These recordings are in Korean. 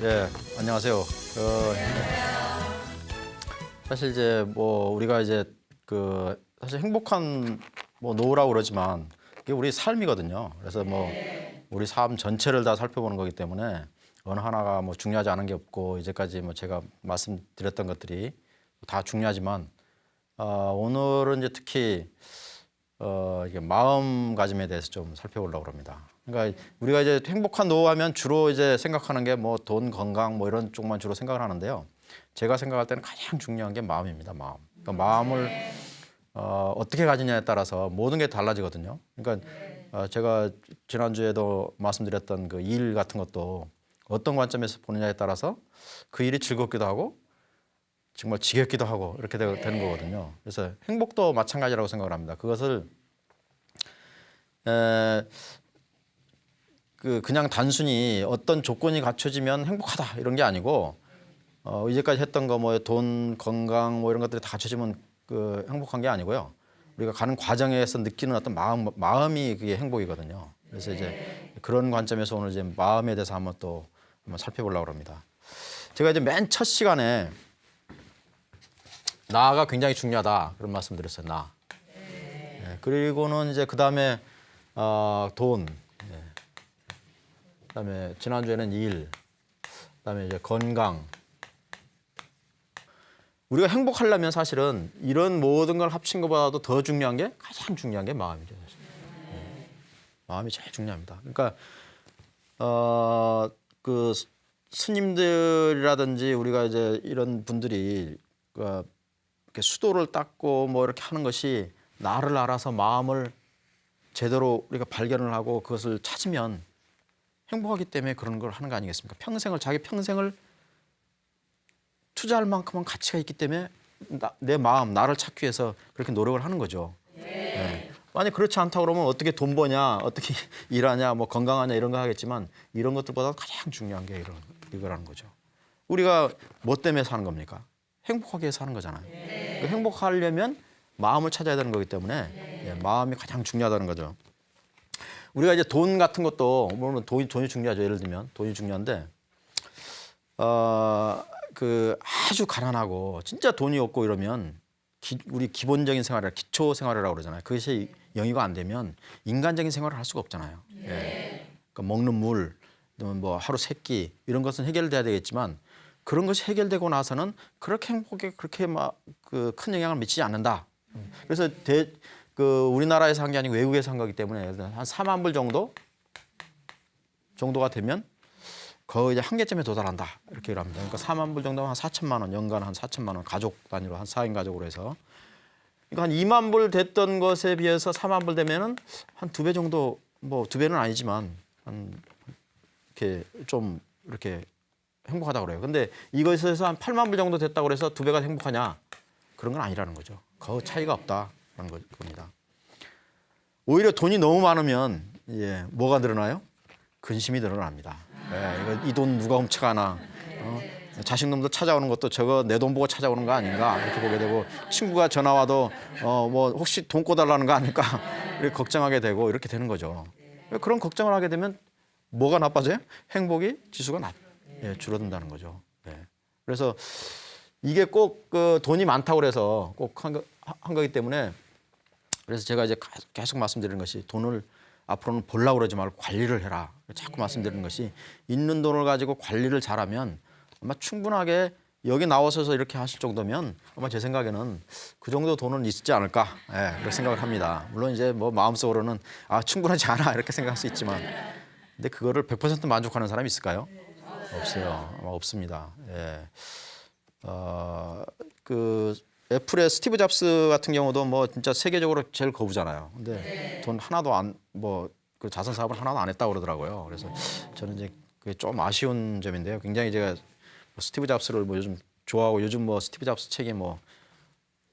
예, 안녕하세요. 사실 이제 뭐 우리가 이제 사실 행복한 뭐 노후라고 그러지만 이게 우리 삶이거든요. 그래서 뭐 우리 삶 전체를 다 살펴보는 거기 때문에 어느 하나가 뭐 중요하지 않은 게 없고 이제까지 뭐 제가 말씀드렸던 것들이 다 중요하지만 오늘은 이제 특히 이게 마음가짐에 대해서 좀 살펴보려고 합니다. 그러니까 우리가 이제 행복한 노후하면 주로 이제 생각하는 게 뭐 돈, 건강 뭐 이런 쪽만 주로 생각을 하는데요. 제가 생각할 때는 가장 중요한 게 마음입니다. 마음. 그러니까 마음을 어떻게 가지냐에 따라서 모든 게 달라지거든요. 그러니까 제가 지난주에도 말씀드렸던 그 일 같은 것도 어떤 관점에서 보느냐에 따라서 그 일이 즐겁기도 하고 정말 지겹기도 하고 이렇게 되는 거거든요. 그래서 행복도 마찬가지라고 생각을 합니다. 그것을 그냥 단순히 어떤 조건이 갖춰지면 행복하다 이런 게 아니고 이제까지 했던 거 뭐 돈, 건강 뭐 이런 것들이 다 갖춰지면 행복한 게 아니고요. 우리가 가는 과정에서 느끼는 어떤 마음이 그게 행복이거든요. 그래서 이제 그런 관점에서 오늘 이제 마음에 대해서 한번 살펴보려고 합니다. 제가 이제 맨 첫 시간에 나가 굉장히 중요하다 그런 말씀드렸어요. 나. 네, 그리고는 이제 그 다음에 돈. 네. 그다음에 지난주에는 일. 그다음에 이제 건강. 우리가 행복하려면 사실은 이런 모든 걸 합친 것보다도 더 중요한 게 가장 중요한 게 마음이죠. 사실. 네. 마음이 제일 중요합니다. 그러니까 그 스님들이라든지 우리가 이제 이런 분들이 이렇게 수도를 닦고 뭐 이렇게 하는 것이 나를 알아서 마음을 제대로 우리가 발견을 하고 그것을 찾으면 행복하기 때문에 그런 걸 하는 거 아니겠습니까? 자기 평생을 투자할 만큼은 가치가 있기 때문에 내 마음, 나를 찾기 위해서 그렇게 노력을 하는 거죠. 네. 만약 그렇지 않다 그러면 어떻게 돈 버냐, 어떻게 일하냐, 뭐 건강하냐 이런 거 하겠지만 이런 것들보다 가장 중요한 게 이거라는 거죠. 우리가 뭐 때문에 사는 겁니까? 행복하게 사는 거잖아요. 행복하려면 마음을 찾아야 되는 거기 때문에 마음이 가장 중요하다는 거죠. 우리가 이제 돈 같은 것도 물론 돈이 중요하죠. 예를 들면 돈이 중요한데 아주 가난하고 진짜 돈이 없고 이러면 우리 기본적인 생활이라 기초 생활이라고 그러잖아요. 그것이 영위가 안 되면 인간적인 생활을 할 수가 없잖아요. 그러니까 먹는 물, 뭐 하루 세 끼 이런 것은 해결돼야 되겠지만 그런 것이 해결되고 나서는 그렇게 행복에 그렇게 큰 영향을 미치지 않는다. 그래서 우리나라에서 한 게 아니고 외국에서 한 거기 때문에 한 4만 불 정도가 되면 거의 이제 한계점에 도달한다 이렇게 얘기를 합니다. 그러니까 4만 불 정도면 한 4천만 원, 연간 한 4천만 원 가족 단위로 한 4인 가족으로 해서 그러니까 한 2만 불 됐던 것에 비해서 4만 불 되면은 한 2배 정도 뭐 2배는 아니지만 한 이렇게 좀 이렇게 행복하다고 그래요. 근데 이것에서 한 8만 불 정도 됐다고 그래서 2배가 행복하냐? 그런 건 아니라는 거죠. 그 차이가 없다라는 겁니다. 오히려 돈이 너무 많으면 뭐가 늘어나요? 근심이 늘어납니다. 이 돈 누가 훔쳐가나? 자식놈도 찾아오는 것도 저거 내 돈 보고 찾아오는 거 아닌가? 이렇게 보게 되고 친구가 전화 와도 뭐 혹시 돈 꿔달라는 거 아닐까? 이렇게 걱정하게 되고 이렇게 되는 거죠. 그런 걱정을 하게 되면 뭐가 나빠져요? 행복이 지수가 줄어든다는 거죠. 그래서 이게 꼭 돈이 많다고 그래서 꼭 한 거기 때문에 그래서 제가 이제 계속 말씀드리는 것이 돈을 앞으로는 보려고 그러지 말고 관리를 해라. 자꾸 말씀드리는 것이 있는 돈을 가지고 관리를 잘하면 아마 충분하게 여기 나오셔서 이렇게 하실 정도면 아마 제 생각에는 그 정도 돈은 있지 않을까 그렇게 생각을 합니다. 물론 이제 뭐 마음속으로는 충분하지 않아 이렇게 생각할 수 있지만 근데 그거를 100% 만족하는 사람이 있을까요? 없어요. 아마 없습니다. 애플의 스티브 잡스 같은 경우도 뭐 진짜 세계적으로 제일 거부잖아요. 근데 돈 하나도 그 자선 사업을 하나도 안 했다고 그러더라고요. 그래서 저는 이제 그게 좀 아쉬운 점인데요. 굉장히 제가 스티브 잡스를 뭐 요즘 좋아하고 요즘 뭐 스티브 잡스 책이 뭐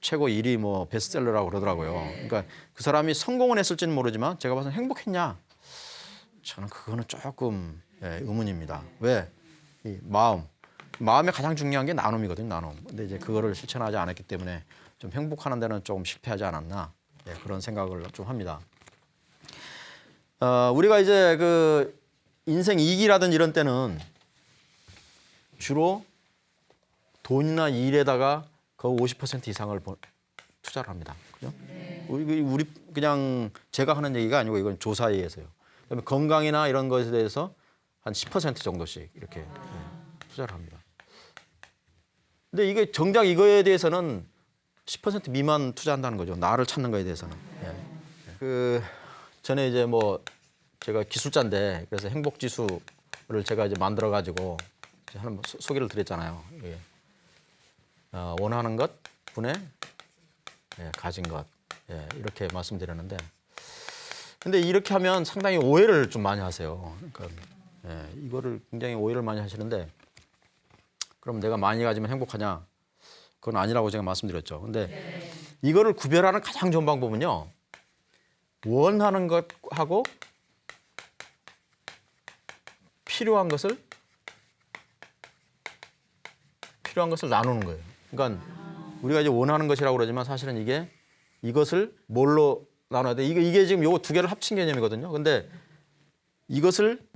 최고 1위 뭐 베스트셀러라고 그러더라고요. 그러니까 그 사람이 성공은 했을지는 모르지만 제가 봐서는 행복했냐? 저는 그거는 조금 의문입니다. 왜? 이 마음에 가장 중요한 게 나눔이거든요. 나눔. 근데 이제 그거를 실천하지 않았기 때문에 좀 행복하는 데는 조금 실패하지 않았나 그런 생각을 좀 합니다. 우리가 이제 그 인생 2기라든 이런 때는 주로 돈이나 일에다가 거의 50% 이상을 투자를 합니다. 그죠? 우리 그냥 제가 하는 얘기가 아니고 이건 조사에 의해서요. 그다음에 건강이나 이런 것에 대해서 한 10% 정도씩 이렇게 투자를 합니다. 근데 이게 정작 이거에 대해서는 10% 미만 투자한다는 거죠. 나를 찾는 거에 대해서는. 그 전에 이제 뭐 제가 기술자인데 그래서 행복 지수를 제가 이제 만들어 가지고 하는 소개를 드렸잖아요. 원하는 것 분의 가진 것 이렇게 말씀드렸는데, 근데 이렇게 하면 상당히 오해를 좀 많이 하세요. 그러니까 이거를 굉장히 오해를 많이 하시는데, 그럼 내가 많이 가지면 행복하냐? 그건 아니라고 제가 말씀드렸죠. 근데 이거를 구별하는 가장 좋은 방법은요, 원하는 것하고 필요한 것을 나누는 거예요. 그러니까 우리가 이제 원하는 것이라고 그러지만 사실은 이것을 뭘로 나눠야 돼? 이게 지금 요거 두 개를 합친 개념이거든요. 근데 이것을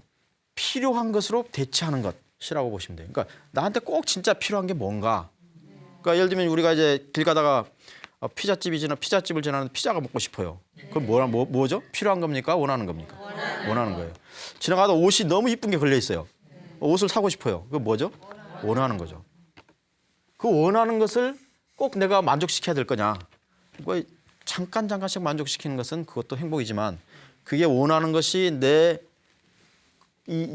필요한 것으로 대체하는 것이라고 보시면 돼요. 그러니까 나한테 꼭 진짜 필요한 게 뭔가. 그러니까 예를 들면 우리가 이제 길 가다가 피자집을 지나는 피자가 먹고 싶어요. 그럼 뭐죠? 필요한 겁니까? 원하는 겁니까? 원하는 거예요. 지나가다 옷이 너무 이쁜 게 걸려 있어요. 옷을 사고 싶어요. 그거 뭐죠? 원하는 거죠. 그 원하는 것을 꼭 내가 만족시켜야 될 거냐? 잠깐씩 만족시키는 것은 그것도 행복이지만, 그게 원하는 것이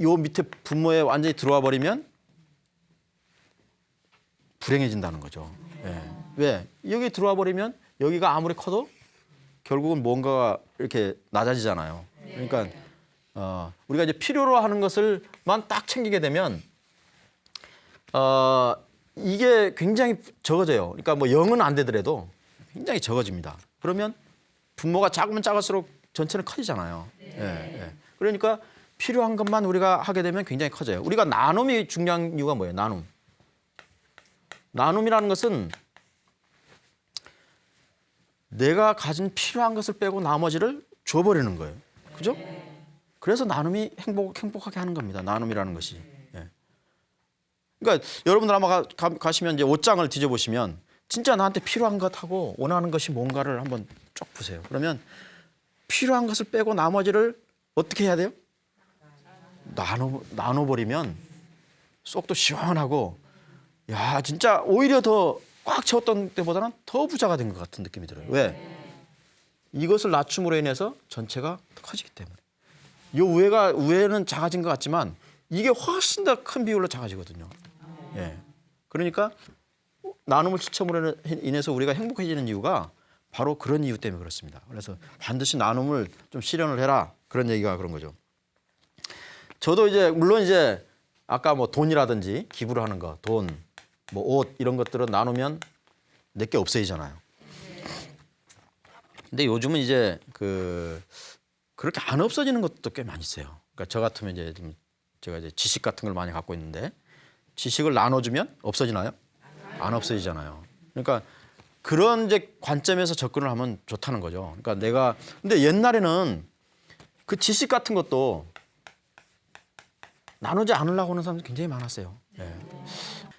요 밑에 분모에 완전히 들어와 버리면 불행해진다는 거죠. 왜? 여기 들어와 버리면 여기가 아무리 커도 결국은 뭔가가 이렇게 낮아지잖아요. 그러니까 우리가 이제 필요로 하는 것을만 딱 챙기게 되면 이게 굉장히 적어져요. 그러니까 뭐 0은 안 되더라도 굉장히 적어집니다. 그러면 분모가 작으면 작을수록 전체는 커지잖아요. 그러니까 필요한 것만 우리가 하게 되면 굉장히 커져요. 우리가 나눔이 중요한 이유가 뭐예요? 나눔이라는 것은 내가 가진 필요한 것을 빼고 나머지를 줘버리는 거예요. 그죠? 그래서 나눔이 행복하게 하는 겁니다. 나눔이라는 것이. 그러니까 여러분들 아마 가시면 이제 옷장을 뒤져보시면 진짜 나한테 필요한 것하고 원하는 것이 뭔가를 한번 쭉 보세요. 그러면 필요한 것을 빼고 나머지를 어떻게 해야 돼요? 나눠버리면 속도 시원하고, 야, 진짜 오히려 더 꽉 채웠던 때보다는 더 부자가 된 것 같은 느낌이 들어요. 왜? 이것을 낮춤으로 인해서 전체가 커지기 때문에. 이 우회는 작아진 것 같지만 이게 훨씬 더 큰 비율로 작아지거든요. 그러니까 나눔을 실천으로 인해서 우리가 행복해지는 이유가 바로 그런 이유 때문에 그렇습니다. 그래서 반드시 나눔을 좀 실현을 해라, 그런 얘기가 그런 거죠. 저도 물론 아까 뭐 돈이라든지 기부를 하는 거, 돈, 뭐 옷 이런 것들은 나누면 내게 없어지잖아요. 근데 요즘은 그렇게 안 없어지는 것도 꽤 많이 있어요. 그러니까 저 같으면 제가 지식 같은 걸 많이 갖고 있는데, 지식을 나눠주면 없어지나요? 안 없어지잖아요. 그러니까 그런 관점에서 접근을 하면 좋다는 거죠. 그러니까 근데 옛날에는 그 지식 같은 것도 나누지 않으려고 하는 사람들이 굉장히 많았어요.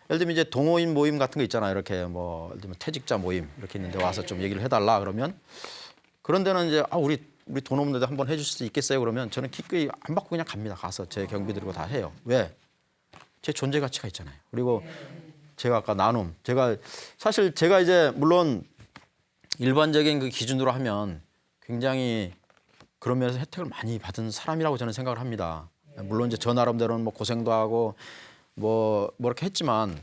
예를 들면 동호인 모임 같은 거 있잖아요. 이렇게 뭐 예를 들면 퇴직자 모임 이렇게 있는데 와서 좀 얘기를 해달라 그러면, 그런 데는 우리 돈 없는데 한번 해줄 수 있겠어요? 그러면 저는 기꺼이 안 받고 그냥 갑니다. 가서 제 경비 들고 다 해요. 왜? 제 존재 가치가 있잖아요. 그리고 제가 아까 사실 제가 물론 일반적인 그 기준으로 하면 굉장히 그런 면에서 혜택을 많이 받은 사람이라고 저는 생각을 합니다. 물론 저 나름대로는 뭐 고생도 하고 뭐 이렇게 했지만,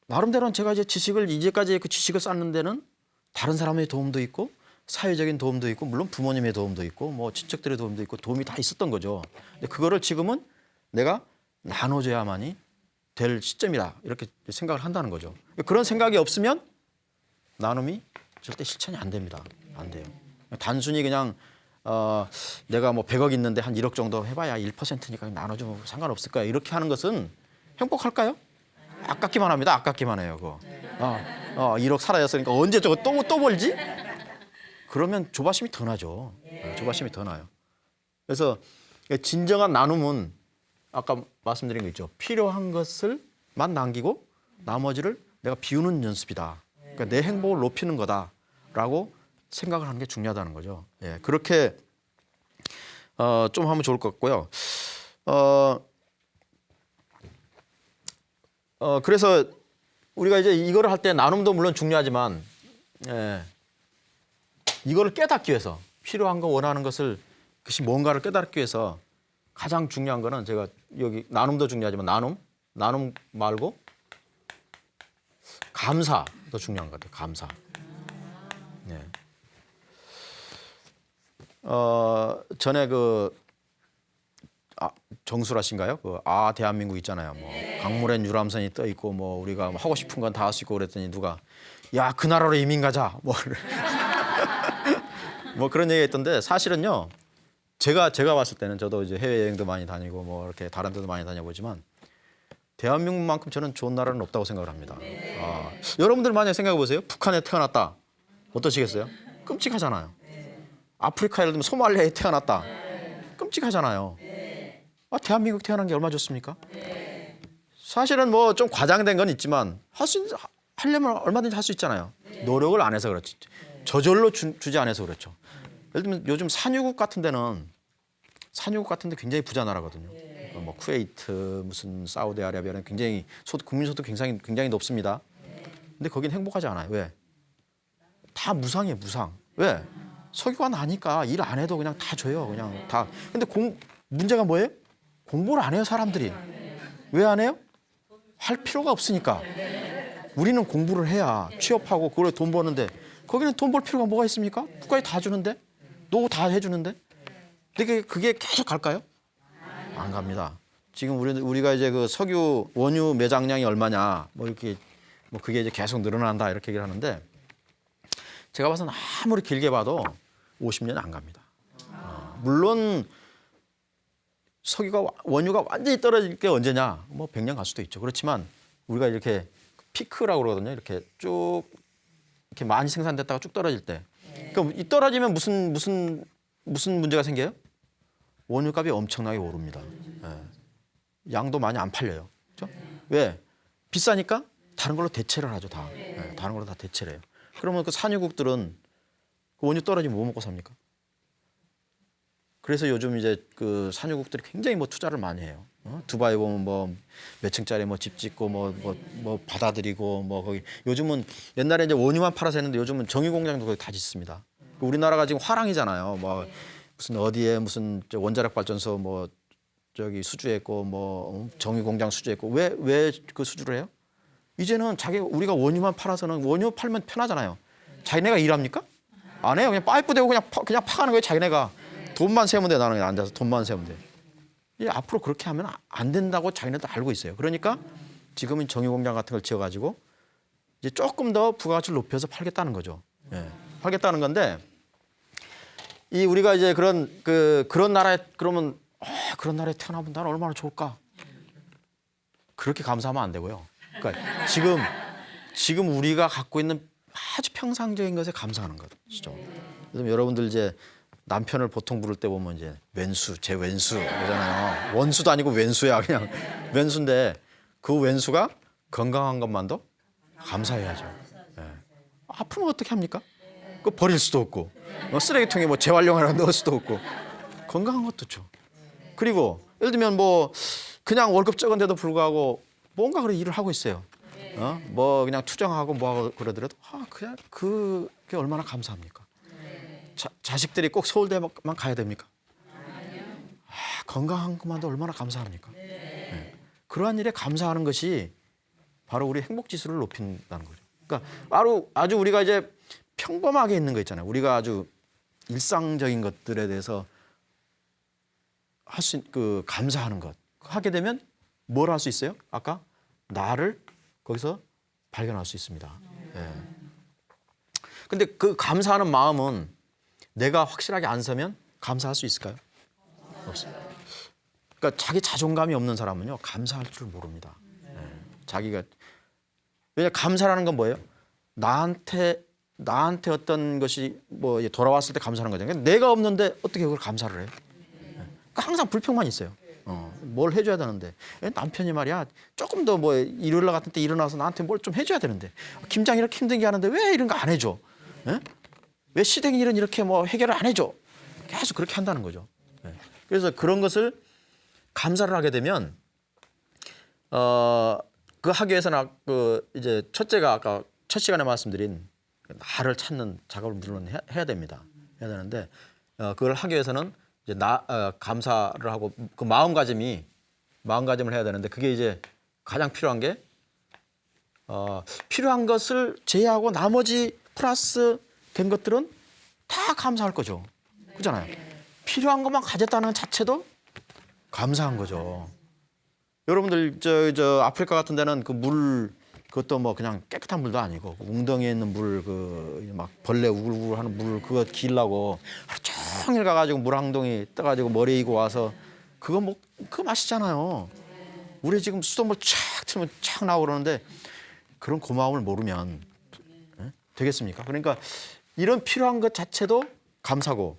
나름대로는 제가 이제까지 그 지식을 쌓는 데는 다른 사람의 도움도 있고 사회적인 도움도 있고 물론 부모님의 도움도 있고 뭐 친척들의 도움도 있고 도움이 다 있었던 거죠. 근데 그거를 지금은 내가 나눠줘야만이 될 시점이다, 이렇게 생각을 한다는 거죠. 그런 생각이 없으면 나눔이 절대 실천이 안 됩니다. 안 돼요. 단순히 그냥 내가 뭐 100억 있는데 한 1억 정도 해봐야 1%니까 나눠주면 상관없을까요? 이렇게 하는 것은 행복할까요? 아깝기만 합니다. 아깝기만 해요. 그거. 1억 사라졌으니까 언제 저거 또 벌지? 그러면 조바심이 더 나죠. 조바심이 더 나요. 그래서 진정한 나눔은 아까 말씀드린 거 있죠. 필요한 것을만 남기고 나머지를 내가 비우는 연습이다. 그러니까 내 행복을 높이는 거다라고 생각을 하는 게 중요하다는 거죠. 예, 그렇게 좀 하면 좋을 것 같고요. 그래서 우리가 이제 이거를 할 때 나눔도 물론 중요하지만, 예, 이거를 깨닫기 위해서 필요한 거 원하는 것을 그것이 뭔가를 깨닫기 위해서 가장 중요한 거는 제가 여기 나눔도 중요하지만 나눔 말고 감사도 중요한 것 같아요. 감사. 네. 전에 정수라 씨인가요? 대한민국 있잖아요. 뭐 강물엔 유람선이 떠 있고 뭐 우리가 하고 싶은 건 다 할 수 있고 그랬더니 누가 야, 그 나라로 이민 가자. 뭐 그런 얘기가 있던데 사실은요. 제가 봤을 때는 저도 이제 해외 여행도 많이 다니고 뭐 이렇게 다른 데도 많이 다녀보지만 대한민국만큼 저는 좋은 나라는 없다고 생각을 합니다. 여러분들 만약 생각해 보세요. 북한에 태어났다. 어떠시겠어요? 끔찍하잖아요. 아프리카 예를 들면 소말리아에 태어났다. 끔찍하잖아요. 대한민국 태어난 게 얼마나 좋습니까? 사실은 뭐 좀 과장된 건 있지만 하려면 얼마든지 할 수 있잖아요. 노력을 안 해서 그렇지. 저절로 주지 않아서 그렇죠. 예를 들면 요즘 산유국 같은 데 굉장히 부자 나라거든요. 뭐 쿠웨이트, 무슨 사우디아라비아는 굉장히 국민소득 굉장히 높습니다. 근데 거긴 행복하지 않아요. 왜? 다 무상이에요, 무상. 왜? 석유가 나니까 일 안 해도 그냥 다 줘요, 그냥 다. 근데 문제가 뭐예요? 공부를 안 해요, 사람들이. 왜 안 해요? 할 필요가 없으니까. 우리는 공부를 해야 취업하고 그걸 돈 버는데 거기는 돈 벌 필요가 뭐가 있습니까? 국가에 다 주는데, 노후 다 해주는데. 근데 그게 계속 갈까요? 안 갑니다. 지금 우리가 이제 그 석유 원유 매장량이 얼마냐, 뭐 이렇게 뭐 그게 이제 계속 늘어난다 이렇게 얘기를 하는데 제가 봐서는 아무리 길게 봐도 50년 안 갑니다. 물론 원유가 완전히 떨어질 게 언제냐, 뭐 100년 갈 수도 있죠. 그렇지만 우리가 이렇게 피크라고 그러거든요. 이렇게 쭉 이렇게 많이 생산됐다가 쭉 떨어질 때. 그럼 이 떨어지면 무슨 문제가 생겨요? 원유값이 엄청나게 오릅니다. 예. 양도 많이 안 팔려요. 그렇죠? 왜? 비싸니까 다른 걸로 대체를 하죠, 다. 예, 다른 걸로 다 대체를 해요. 그러면 그 산유국들은 그 원유 떨어지면 뭐 먹고 삽니까? 그래서 요즘 이제 그 산유국들이 굉장히 뭐 투자를 많이 해요. 두바이 보면 뭐 몇 층짜리 뭐 집 짓고 뭐 받아들이고 뭐 거기 요즘은 옛날에 이제 원유만 팔아서 했는데 요즘은 정유 공장도 거기 다 짓습니다. 우리나라가 지금 화랑이잖아요. 뭐 무슨 어디에 무슨 원자력 발전소 뭐 저기 수주했고 뭐 정유 공장 수주했고 왜 그 수주를 해요? 이제는 우리가 원유만 팔아서는 원유 팔면 편하잖아요. 자기네가 일합니까? 안 해요. 그냥 파이프 대고 그냥 파가는 거예요. 자기네가 돈만 세우면 돼. 나는 앉아서 돈만 세우면 돼. 이제 앞으로 그렇게 하면 안 된다고 자기네도 알고 있어요. 그러니까 지금은 정유 공장 같은 걸 지어가지고 이제 조금 더 부가가치를 높여서 팔겠다는 거죠. 예, 팔겠다는 건데 우리가 이제 그런 나라에 그러면 그런 나라에 태어나면 난 얼마나 좋을까? 그렇게 감사하면 안 되고요. 그러니까 지금 우리가 갖고 있는 아주 평상적인 것에 감사하는 거죠. 그래서 여러분들 이제 남편을 보통 부를 때 보면 이제 제 왼수 그러잖아요. 원수도 아니고 왼수야, 그냥 왼수인데 그 왼수가 건강한 것만도 감사해야죠. 예. 아프면 어떻게 합니까? 그거 버릴 수도 없고 쓰레기통에 뭐 재활용하러 넣을 수도 없고 건강한 것도 좋죠. 그리고 예를 들면 뭐 그냥 월급 적은데도 불구하고 뭔가 그런 일을 하고 있어요. 뭐 그냥 투정하고 뭐하고 그러더라도 그냥 그게 얼마나 감사합니까? 자식들이 꼭 서울대만 가야 됩니까? 건강한 것만도 얼마나 감사합니까? 네. 그러한 일에 감사하는 것이 바로 우리 행복 지수를 높인다는 거죠. 그러니까 아주 우리가 이제 평범하게 있는 거 있잖아요. 우리가 아주 일상적인 것들에 대해서 감사하는 것 하게 되면 뭘 할 수 있어요? 아까 나를 거기서 발견할 수 있습니다. 예. 근데 그 감사하는 마음은 내가 확실하게 안 서면 감사할 수 있을까요? 없습니다. 그러니까 자기 자존감이 없는 사람은요 감사할 줄 모릅니다. 예. 왜냐 감사라는 건 뭐예요? 나한테 어떤 것이 뭐 돌아왔을 때 감사하는 거잖아요. 내가 없는데 어떻게 그걸 감사를 해요? 그러니까 항상 불평만 있어요. 뭘 해줘야 되는데 남편이 말이야 조금 더 뭐 일요일 같은 때 일어나서 나한테 뭘 좀 해줘야 되는데 김장이 이렇게 힘든 게 하는데 왜 이런 거 안 해줘? 예? 왜 시댁 일은 이렇게 뭐 해결을 안 해줘? 계속 그렇게 한다는 거죠. 예. 그래서 그런 것을 감사를 하게 되면 그 하기 위해서는 그 이제 첫째가 아까 첫 시간에 말씀드린 나를 찾는 작업을 물론 해야 됩니다. 해야 되는데 그걸 하기 위해서는 이제 감사를 하고 그 마음가짐을 해야 되는데 그게 이제 가장 필요한 게 필요한 것을 제외하고 나머지 플러스 된 것들은 다 감사할 거죠. 그렇잖아요. 필요한 것만 가졌다는 자체도 감사한 거죠. 여러분들 저 아프리카 같은 데는 그 물 그것도 뭐 그냥 깨끗한 물도 아니고 웅덩이에 있는 물 그 막 벌레 우글우글 하는 물 그거 기르려고 하루 종일 가가지고 물 한 동이 떠가지고 머리에 이고 와서 그거 뭐 그거 마시잖아요. 우리 지금 수돗물 촥 틀면 촥 나오고 그러는데 그런 고마움을 모르면 되겠습니까? 그러니까 이런 필요한 것 자체도 감사고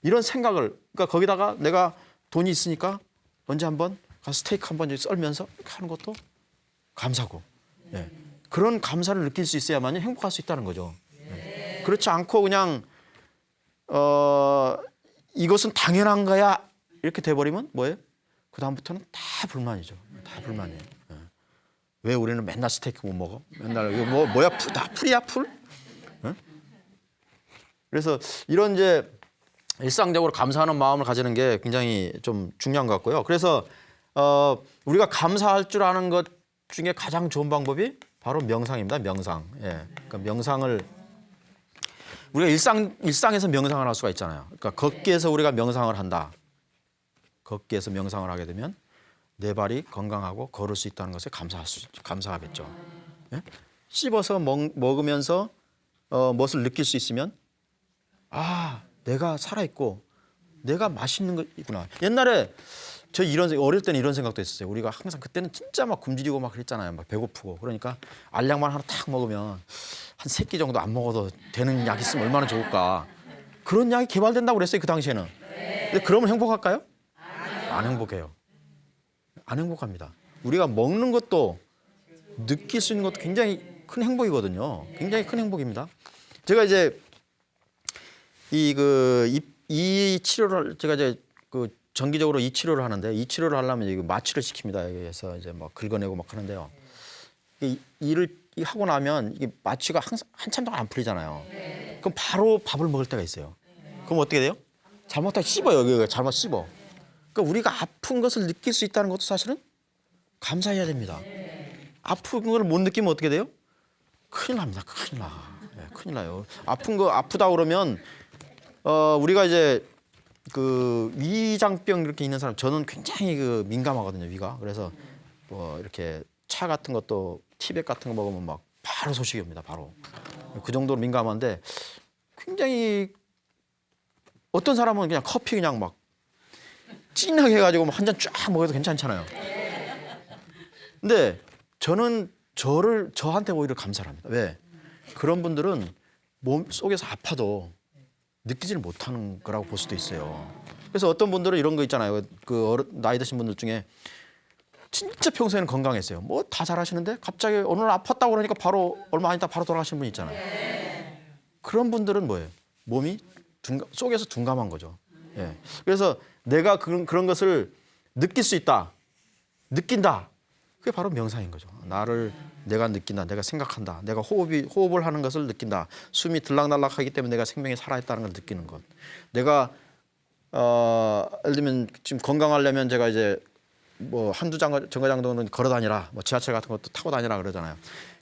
이런 생각을 그러니까 거기다가 내가 돈이 있으니까 언제 한번 가서 스테이크 한번 썰면서 이렇게 하는 것도 감사고 그런 감사를 느낄 수 있어야만 행복할 수 있다는 거죠. 그렇지 않고 그냥 이것은 당연한 거야 이렇게 돼버리면 뭐예요? 그 다음부터는 다 불만이죠. 다 불만이에요. 왜 우리는 맨날 스테이크 못 먹어? 맨날 이거 뭐야? 다 풀이야 풀? 그래서 이런 이제 일상적으로 감사하는 마음을 가지는 게 굉장히 좀 중요한 것 같고요. 그래서 우리가 감사할 줄 아는 것 중에 가장 좋은 방법이 바로 명상입니다. 명상. 그러니까 명상을 우리가 일상에서 명상을 할 수가 있잖아요. 그러니까 걷기에서 우리가 명상을 한다. 걷기에서 명상을 하게 되면 내 발이 건강하고 걸을 수 있다는 것에 감사하겠죠. 씹어서 먹으면서 무엇을 느낄 수 있으면 내가 살아있고 내가 맛있는 거구나. 옛날에 저 어릴 때는 이런 생각도 했었어요. 우리가 항상 그때는 진짜 막 굶주리고 막 그랬잖아요. 막 배고프고. 그러니까 알약만 하나 탁 먹으면 한 3끼 정도 안 먹어도 되는 약 있으면 얼마나 좋을까. 그런 약이 개발된다고 그랬어요. 그 당시에는. 근데 그러면 행복할까요? 안 행복해요. 안 행복합니다. 우리가 먹는 것도 느낄 수 있는 것도 굉장히 큰 행복이거든요. 굉장히 큰 행복입니다. 제가 이제 이 치료를 제가 이제 그 정기적으로 이 치료를 하는데 이 치료를 하려면 이거 마취를 시킵니다. 여기에서 이제 막 긁어내고 막 하는데요. 일을 하고 나면 이게 마취가 한참 동안 안 풀리잖아요. 그럼 바로 밥을 먹을 때가 있어요. 그럼 어떻게 돼요? 잘못하면 씹어요. 여기가 잘못 씹어. 그러니까 우리가 아픈 것을 느낄 수 있다는 것도 사실은 감사해야 됩니다. 아픈 걸 못 느끼면 어떻게 돼요? 큰일 납니다. 큰일 나. 큰일 나요. 아픈 거 아프다 그러면 우리가 이제 그 위장병 이렇게 있는 사람 저는 굉장히 그 민감하거든요. 위가. 그래서 뭐 이렇게 차 같은 것도 티백 같은 거 먹으면 막 바로 소식이 옵니다. 바로. 그 정도로 민감한데 굉장히 어떤 사람은 그냥 커피 그냥 막 진하게 해가지고 한 잔 쫙 먹어도 괜찮잖아요. 근데 저는 저한테 오히려 감사를 합니다. 왜? 그런 분들은 몸 속에서 아파도 느끼지를 못하는 거라고 볼 수도 있어요. 그래서 어떤 분들은 이런 거 있잖아요. 나이 드신 분들 중에 진짜 평소에는 건강했어요. 뭐 다 잘하시는데 갑자기 어느 날 아팠다고 그러니까 바로 얼마 안 있다 바로 돌아가시는 분 있잖아요. 그런 분들은 뭐예요? 몸이 속에서 둔감한 거죠. 그래서 내가 그런 것을 느낄 수 있다. 느낀다. 그게 바로 명상인 거죠. 내가 느낀다. 내가 생각한다. 내가 호흡을 하는 것을 느낀다. 숨이 들락날락하기 때문에 내가 생명이 살아있다는 걸 느끼는 것. 내가 예를 들면 지금 건강하려면 제가 이제 뭐 한두 정거장 정도는 걸어 다니라. 뭐 지하철 같은 것도 타고 다니라 그러잖아요.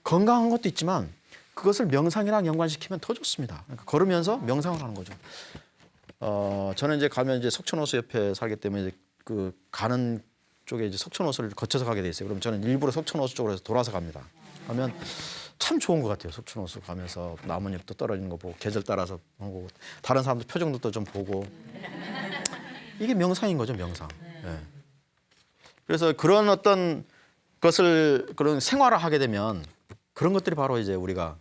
건강한 것도 있지만 그것을 명상이랑 연관시키면 더 좋습니다. 그러니까 걸으면서 명상을 하는 거죠. 저는 이제 가면 이제 석촌호수 옆에 살기 때문에 이제 그 가는 쪽에 이제 석촌호수를 거쳐서 가게 돼 있어요. 그럼 저는 일부러 석촌호수 쪽으로 해서 돌아서 갑니다. 가면 참 좋은 것 같아요. 석촌호수 가면서 나뭇잎도 떨어지는 거 보고 계절 따라서 보고 다른 사람들 표정도 좀 보고 이게 명상인 거죠. 명상. 그래서 그런 어떤 것을 그런 생활을 하게 되면 그런 것들이 바로 이제 우리가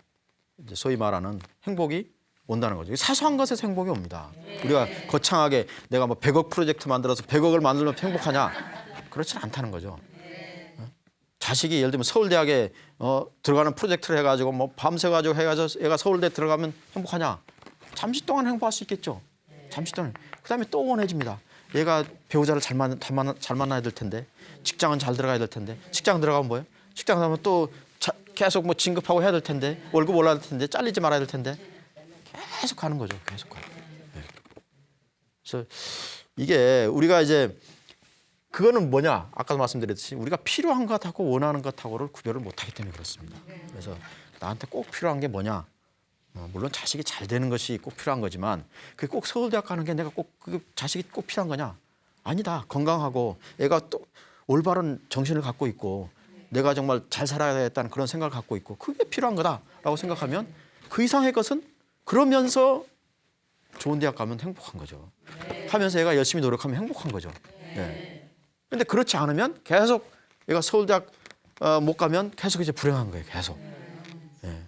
이제 소위 말하는 행복이 온다는 거죠. 사소한 것에서 행복이 옵니다. 우리가 거창하게 내가 뭐 100억 프로젝트 만들어서 100억을 만들면 행복하냐? 그렇지 않다는 거죠. 자식이 예를 들면 서울대학에 들어가는 프로젝트를 해가지고 뭐 밤새가지고 해가지고 애가 서울대 들어가면 행복하냐? 잠시 동안 행복할 수 있겠죠. 잠시 동안. 그다음에 또 원해집니다. 얘가 배우자를 잘 만나야 될 텐데, 직장은 잘 들어가야 될 텐데, 직장 들어가면 뭐예요? 직장 들어가면 또 계속 뭐 진급하고 해야 될 텐데, 월급 올라야 될 텐데, 잘리지 말아야 될 텐데, 계속 가는 거죠. 계속 가는. 네. 그래서 이게 우리가 이제 그거는 뭐냐? 아까도 말씀드렸듯이 우리가 필요한 것하고 원하는 것하고를 구별을 못하기 때문에 그렇습니다. 그래서 나한테 꼭 필요한 게 뭐냐? 물론 자식이 잘 되는 것이 꼭 필요한 거지만 그게 꼭 서울대학 가는 게 내가 꼭 그 자식이 꼭 필요한 거냐? 아니다. 건강하고 애가 또 올바른 정신을 갖고 있고 내가 정말 잘 살아야겠다는 그런 생각을 갖고 있고 그게 필요한 거다라고 생각하면 그 이상의 것은 그러면서 좋은 대학 가면 행복한 거죠. 하면서 애가 열심히 노력하면 행복한 거죠. 네. 근데 그렇지 않으면 계속 얘가 서울대학 못 가면 계속 이제 불행한 거예요. 계속. 네.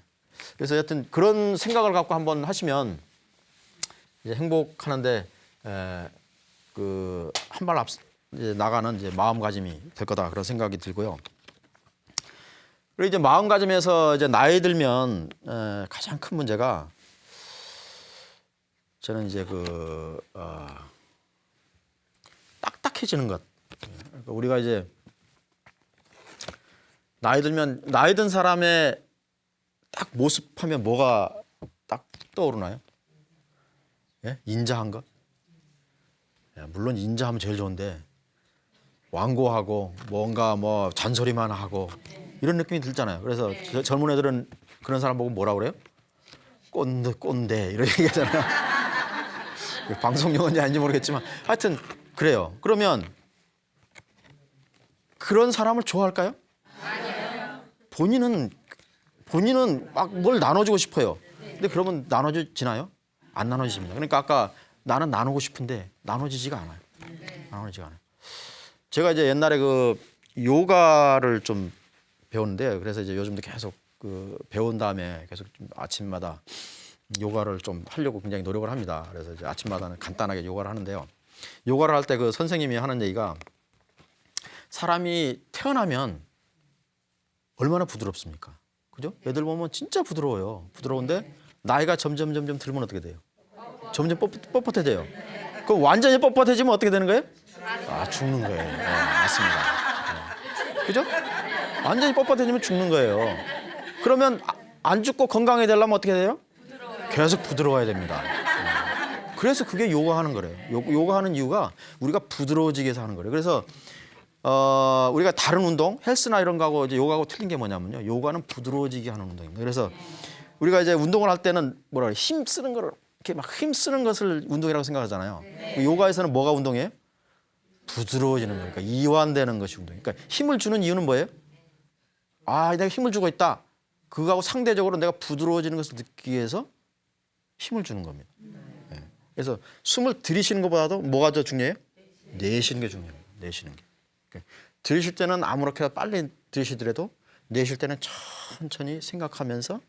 그래서 여하튼 그런 생각을 갖고 한번 하시면 이제 행복하는데 그 한 발 앞 나가는 이제 마음가짐이 될 거다 그런 생각이 들고요. 그리고 이제 마음가짐에서 이제 나이 들면 가장 큰 문제가 저는 이제 딱딱해지는 것. 그러니까 우리가 이제 나이 들면 나이 든 사람의 딱 모습하면 뭐가 딱 떠오르나요? 예? 인자한 것? 예, 물론 인자하면 제일 좋은데 완고하고 뭔가 뭐 잔소리만 하고 이런 느낌이 들잖아요. 그래서 젊은 애들은 그런 사람 보고 뭐라 그래요? 꼰대 이런 얘기하잖아요. 방송 용어인지 아닌지 모르겠지만 하여튼 그래요. 그러면 그런 사람을 좋아할까요? 아니요. 본인은 막 뭘 나눠주고 싶어요. 근데 그러면 나눠지나요? 안 나눠집니다. 그러니까 아까 나는 나누고 싶은데 나눠지지가 않아요. 나눠지지가 않아요. 제가 이제 옛날에 그 요가를 좀 배웠는데요. 그래서 이제 요즘도 계속 그 배운 다음에 계속 좀 아침마다 요가를 좀 하려고 굉장히 노력을 합니다. 그래서 이제 아침마다는 간단하게 요가를 하는데요. 요가를 할 때 그 선생님이 하는 얘기가 사람이 태어나면 얼마나 부드럽습니까? 그죠? 애들 보면 진짜 부드러워요. 부드러운데 나이가 점점 들면 어떻게 돼요? 점점 뻣뻣해져요. 그럼 완전히 뻣뻣해지면 어떻게 되는 거예요? 죽는 거예요. 네, 맞습니다. 네. 그죠? 완전히 뻣뻣해지면 죽는 거예요. 그러면 안 죽고 건강해야 되려면 어떻게 돼요? 계속 부드러워야 됩니다. 네. 그래서 그게 요가하는 거래요. 요가하는 이유가 우리가 부드러워지게 해서 하는 거래요. 그래서 우리가 다른 운동, 헬스나 이런 거하고 이제 요가하고 틀린 게 뭐냐면요. 요가는 부드러워지게 하는 운동입니다. 그래서 우리가 이제 운동을 할 때는 뭐라 그래? 힘 쓰는 거를 이렇게 막 힘 쓰는 것을 운동이라고 생각하잖아요. 요가에서는 뭐가 운동이에요? 부드러워지는 거니까 이완되는 것이 운동이에요. 그러니까 힘을 주는 이유는 뭐예요? 내가 힘을 주고 있다. 그거하고 상대적으로 내가 부드러워지는 것을 느끼기 위해서 힘을 주는 겁니다. 네. 그래서 숨을 들이쉬는 것보다도 뭐가 더 중요해요? 내쉬는 게 중요해요. 내쉬는 게. 들이쉴 때는 아무렇게나 빨리 들이쉬더라도 내쉴 때는 천천히 생각하면서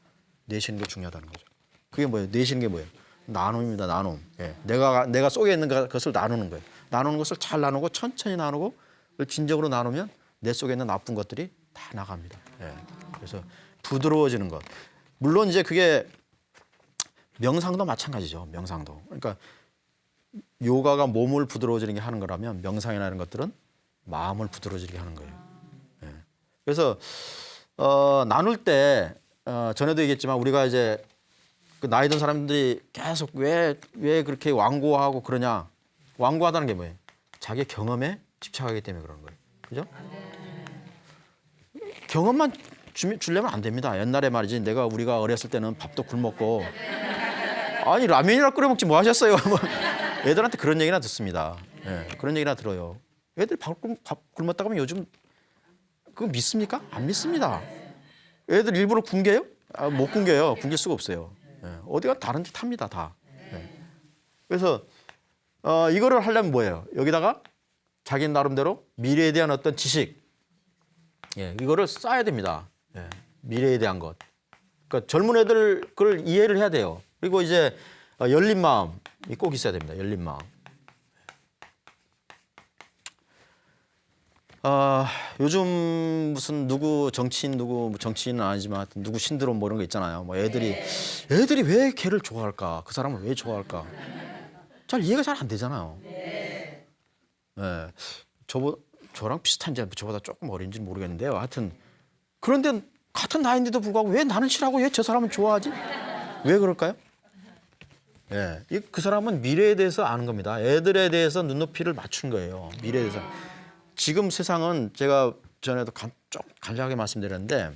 내쉬는 게 중요하다는 거죠. 그게 뭐예요? 내쉬는 게 뭐예요? 나눔입니다. 나눔. 예. 내가 속에 있는 것을 나누는 거예요. 나누는 것을 잘 나누고 천천히 나누고 진정으로 나누면 내 속에 있는 나쁜 것들이 다 나갑니다. 예. 그래서 부드러워지는 것. 물론 이제 그게 명상도 마찬가지죠. 명상도. 그러니까 요가가 몸을 부드러워지는 게 하는 거라면 명상이나 이런 것들은 마음을 부드러워지게 하는 거예요. 예. 그래서 나눌 때 전에도 얘기했지만 우리가 이제 그 나이 든 사람들이 계속 왜 그렇게 완고하고 그러냐. 완고하다는 게 뭐예요? 자기 경험에 집착하기 때문에 그러는 거예요. 그죠? 경험만 주려면 안 됩니다. 옛날에 말이지 우리가 어렸을 때는 밥도 굶었고 아니 라면이나 끓여 먹지 뭐 하셨어요? 애들한테 그런 얘기나 듣습니다. 예, 그런 얘기나 들어요. 애들 밥 굶었다고 하면 요즘 그거 믿습니까? 안 믿습니다. 애들 일부러 굶겨요? 못 굶겨요. 굶길 수가 없어요. 예, 어디가 다른 데 탑니다 다. 예. 그래서 이거를 하려면 뭐예요? 여기다가 자기 나름대로 미래에 대한 어떤 지식, 이거를 쌓아야 됩니다. 미래에 대한 것. 그러니까 젊은 애들 그걸 이해를 해야 돼요. 그리고 이제 열린 마음이 꼭 있어야 됩니다. 열린 마음. 요즘 무슨 누구 정치인 누구 정치인은 아니지만 누구 신드롬 뭐 이런 거 있잖아요. 뭐 애들이 왜 걔를 좋아할까? 그 사람을 왜 좋아할까? 잘 이해가 잘 안 되잖아요. 네. 저랑 비슷한지 저보다 조금 어린지는 모르겠는데요. 하여튼 그런데 같은 나이인데도 불구하고 왜 나는 싫어하고 왜 저 사람은 좋아하지? 왜 그럴까요? 예, 그 사람은 미래에 대해서 아는 겁니다. 애들에 대해서 눈높이를 맞춘 거예요. 미래에 대해서. 지금 세상은 제가 전에도 좀 간략하게 말씀드렸는데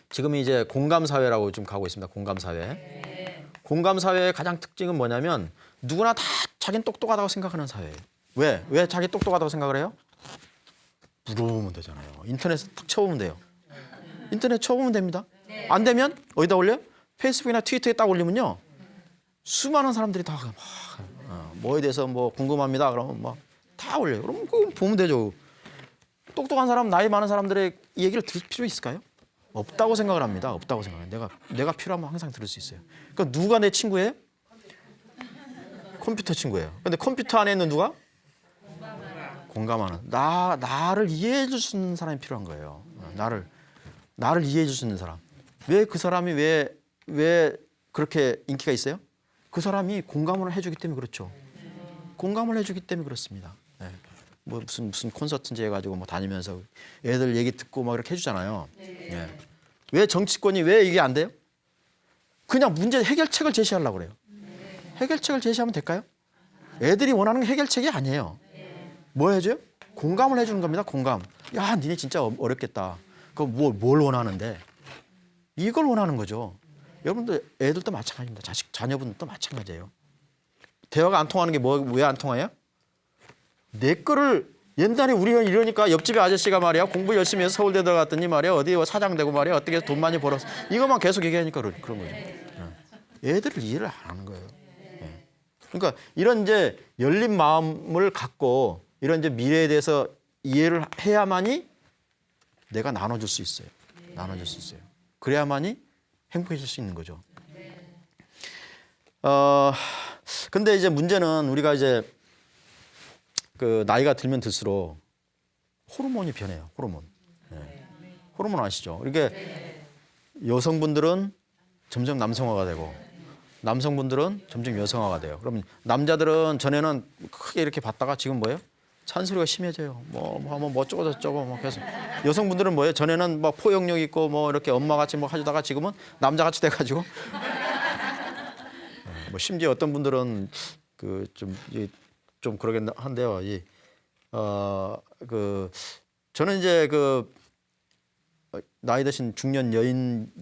지금 이제 공감 사회라고 좀 가고 있습니다. 공감 사회. 공감 사회의 가장 특징은 뭐냐면 누구나 다 자기는 똑똑하다고 생각하는 사회예요. 왜 자기 똑똑하다고 생각을 해요? 물어보면 되잖아요. 인터넷에 딱 쳐보면 돼요. 인터넷 쳐보면 됩니다. 안 되면 어디다 올려요? 페이스북이나 트위터에 딱 올리면요. 수많은 사람들이 다 뭐에 대해서 뭐 궁금합니다. 그러면 뭐 다 올려요. 그럼 그거 보면 되죠. 똑똑한 사람, 나이 많은 사람들의 얘기를 들을 필요 있을까요? 없다고 생각을 합니다. 없다고 생각해요. 내가 필요하면 항상 들을 수 있어요. 그러니까 누가 내 친구예요? 컴퓨터 친구예요. 근데 컴퓨터 안에 있는 누가? 공감하는. 나를 이해해 줄 수 있는 사람이 필요한 거예요. 나를 이해해 줄 수 있는 사람. 왜 그 사람이 왜 그렇게 인기가 있어요? 그 사람이 공감을 해주기 때문에 그렇죠. 공감을 해주기 때문에 그렇습니다. 네. 뭐 무슨 콘서트인지 해가지고 뭐 다니면서 애들 얘기 듣고 막 이렇게 해주잖아요. 네. 왜 정치권이 왜 이게 안 돼요? 그냥 문제 해결책을 제시하려고 그래요. 해결책을 제시하면 될까요? 애들이 원하는 해결책이 아니에요. 뭐 해줘요? 공감을 해주는 겁니다. 공감. 야, 니네 진짜 어렵겠다. 그럼 뭘 원하는데? 이걸 원하는 거죠. 여러분들 애들도 마찬가지입니다. 자녀분들도 마찬가지예요. 대화가 안 통하는 게 왜 안 통해요? 내 거를 옛날에 우리가 이러니까 옆집에 아저씨가 말이야 공부 열심히 해서 서울대 들어갔더니 말이야 어디 사장 되고 말이야 어떻게 돈 많이 벌었어. 이것만 계속 얘기하니까 그런 거죠. 애들을 이해를 안 하는 거예요. 그러니까 이런 이제 열린 마음을 갖고 이런 이제 미래에 대해서 이해를 해야만이 내가 나눠줄 수 있어요. 나눠줄 수 있어요. 그래야만이 행복해질 수 있는 거죠. 근데 이제 문제는 우리가 이제 그 나이가 들면 들수록 호르몬이 변해요. 호르몬. 네. 호르몬 아시죠? 이렇게 여성분들은 점점 남성화가 되고 남성분들은 점점 여성화가 돼요. 그러면 남자들은 전에는 크게 이렇게 봤다가 지금 뭐예요? 잔소리가 심해져요. 뭐 어쩌고 저쩌고 뭐 계속. 여성분들은 뭐예요? 전에는 막 포용력 있고 뭐 이렇게 엄마같이 뭐 하다가 지금은 남자같이 돼가지고. 뭐 심지어 어떤 분들은 그 좀 그러긴 한데요. 저는 이제 그 나이 드신 중년